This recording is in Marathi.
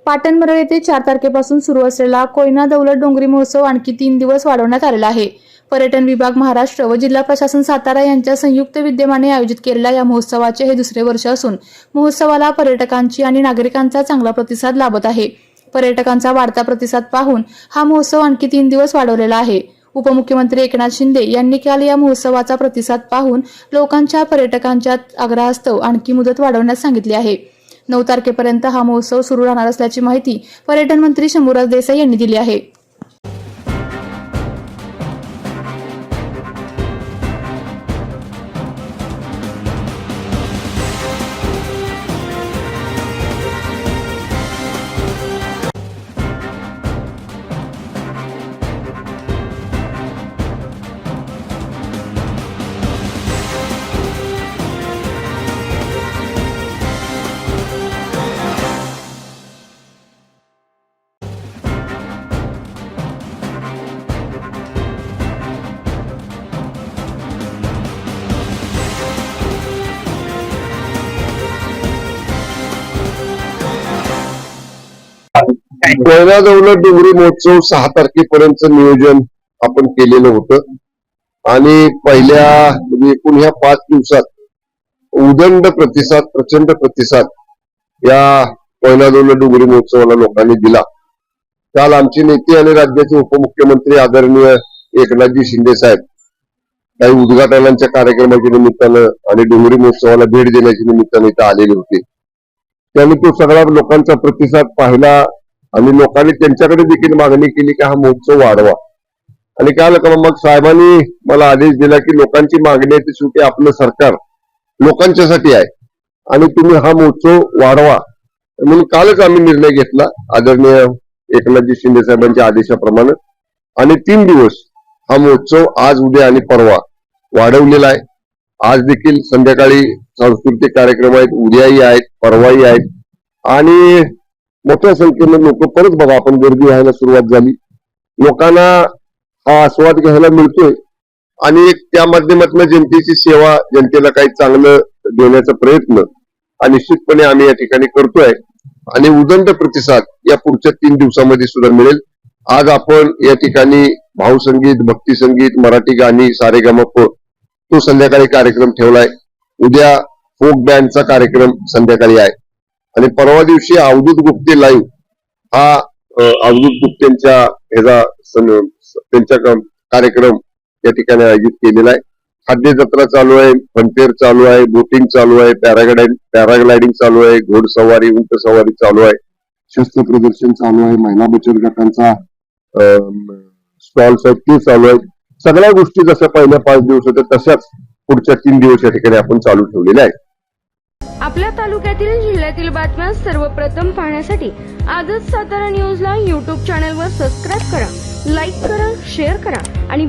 पाटणमरळ येथे 4 तारखेपासून सुरू असलेला कोयना दौलत डोंगरी महोत्सव आणखी 3 दिवस वाढवण्यात आलेला आहे। पर्यटन विभाग महाराष्ट्र व जिल्हा प्रशासन सातारा यांच्या संयुक्त विद्यमाने आयोजित केलेल्या या महोत्सवाचे हे दुसरे वर्ष असून महोत्सवाला पर्यटकांची आणि नागरिकांचा चांगला प्रतिसाद लाभत आहे। पर्यटकांचा वाढता प्रतिसाद पाहून हा महोत्सव आणखी 3 दिवस वाढवलेला आहे। उपमुख्यमंत्री एकनाथ शिंदे यांनी काल या महोत्सवाचा प्रतिसाद पाहून लोकांच्या पर्यटकांच्या आग्रहास्तव आणखी मुदत वाढवण्यास सांगितले आहे। 9 तारखेपर्यंत हा महोत्सव सुरू राहणार असल्याची माहिती पर्यटन मंत्री शंभूराज देसाई यांनी दिली आहे। कोयना दौलत डोंगरी महोत्सव 6 तारखेपर्यंत नियोजन आपण केलेलं होतं आणि पहिल्या एकूण ह्या 5 दिवसात उदंड प्रतिसाद, प्रचंड प्रतिसाद या कोयना दौलत डोंगरी महोत्सवाला लोकांनी दिला। काल आमचे नेते आणि राज्याचे उपमुख्यमंत्री आदरणीय एकनाथजी शिंदे साहेब काही उद्घाटनाच्या कार्यक्रमाच्या निमित्तानं आणि डोंगरी महोत्सवाला भेट देण्याच्या निमित्तानं इथं आलेले होते। त्यांनी तो सगळा लोकांचा प्रतिसाद पाहिला आणि लोकांनी त्यांच्याकडे देखील मागणी केली की हा महोत्सव वाढवा। आणि काल मग साहेबांनी मला आदेश दिला की लोकांची मागणी आहे ती शेवटी आपलं सरकार लोकांच्यासाठी आहे आणि तुम्ही हा महोत्सव वाढवा। म्हणून कालच आम्ही निर्णय घेतला आदरणीय एकनाथजी शिंदे साहेबांच्या आदेशाप्रमाणे आणि 3 दिवस हा महोत्सव आज, उद्या आणि परवा वाढवलेला आहे। आज देखील संध्याकाळी सांस्कृतिक कार्यक्रम आहेत, उद्याही आहेत, परवाही आहेत आणि मोठ्या संख्येने लोक परत बघा आपण गर्दी व्हायला सुरुवात झाली। लोकांना हा आस्वाद घ्यायला मिळतोय आणि एक त्या माध्यमातून जनतेची सेवा, जनतेला काही चांगलं देण्याचा प्रयत्न निश्चितपणे आम्ही या ठिकाणी करतोय आणि उदंड प्रतिसाद या पुढच्या 3 दिवसामध्ये सुद्धा मिळेल। आज आपण या ठिकाणी भावसंगीत, भक्ती संगीत, मराठी गाणी, सारेगमप तो संध्याकाळी कार्यक्रम ठेवलाय। उद्या फोक बँडचा कार्यक्रम संध्याकाळी आहे आणि परवा दिवशी अवधूत गुप्ते लाईव्ह हा अवधूत गुप्तेंच्या त्यांचा कार्यक्रम या ठिकाणी आयोजित केलेला आहे। खाद्य जत्रा चालू आहे, फनफेअर चालू आहे, बोटिंग चालू आहे, पॅराग्लायडिंग चालू आहे, घोडसवारी, उंट सवारी चालू आहे, शस्त्र प्रदर्शन चालू आहे, महिला बचत गटांचा स्टॉल्स आहेत ते चालू आहेत। सगळ्या गोष्टी जशा पहिल्या 5 दिवस होत्या तशाच पुढच्या 3 दिवस या ठिकाणी आपण चालू ठेवलेल्या आहेत। आपल्या तालुक्यातील जिल्ह्यातील बातम्या सर्वप्रथम पाहण्यासाठी आजच सातारा न्यूजला YouTube चॅनलवर सबस्क्राईब करा, लाईक करा, शेअर करा आणि